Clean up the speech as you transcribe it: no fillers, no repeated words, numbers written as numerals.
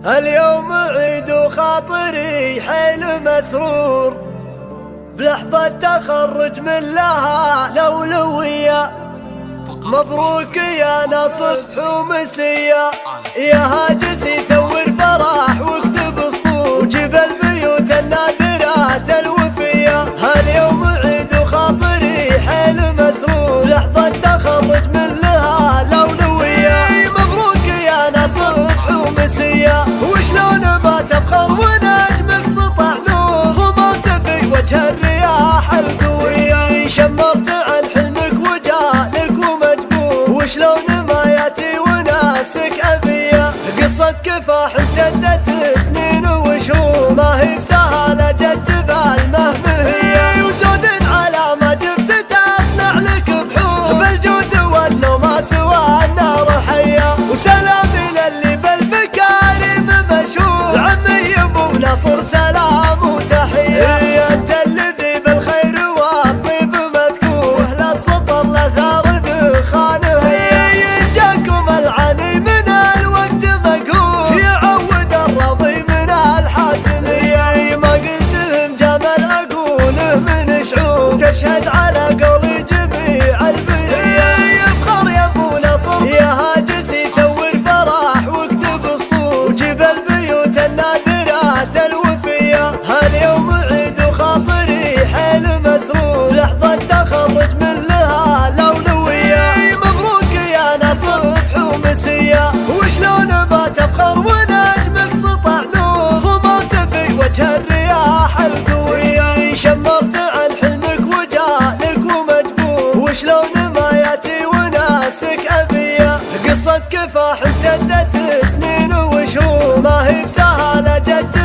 اليوم عيد وخاطري حيل مسرور بلحظة تخرج من لها الأولوية. مبروك يا نصب ومسية، يا هاجسي ثور فرح واكتب اسطور وجيب البيوت النادرات الوفية. اليوم عيد وخاطري حيل مسرور لحظة تخرج من لها الأولوية. مبروك يا نصب ومسية، وشلون ما تفخر ونجمك سطع نور. صمت في وجه الرياح القوية، شمرت عن حلمك وجالك ومجبور. وشلون ما ياتي ونفسك أبية، قصة كفاح امتدت سنين وشهور. ما هي بسهالة جت بالمهمهية، وزود على ما جبت تصنع لك بحور. بالجود والنوم ما سوى النار حية، وسلامي للي بالمكارم مشهور. عمي ابو نصر سلام وتحية، انت الذي بالخير والطيب مذكور. واهل السطر الاثار ذخانه، جاكم العاني من الوقت مقهور. يعود الرضي من الحاتمية، ما قلتهم جمل اقوله من شعور. تشهد على قول جميع البرية، يفخر يا ابو نصر يا هاجسي ثور فرح واكتب اسطور وجيب البيوت النادرات الوفية. اليوم عيد وخاطري حيل مسرور لحظة تخرج من لها الأولوية. مبروك يا نصب ومسية، وشلون ما تفخر ونجمك سطع نور. صمت في وجه الرياح القوية، شمرت عن حلمك وجالك ومجبور. وشلون ما ياتي ونفسك أبية، قصة كفاح امتدت سنين وشهور. ما هي بسهالة جت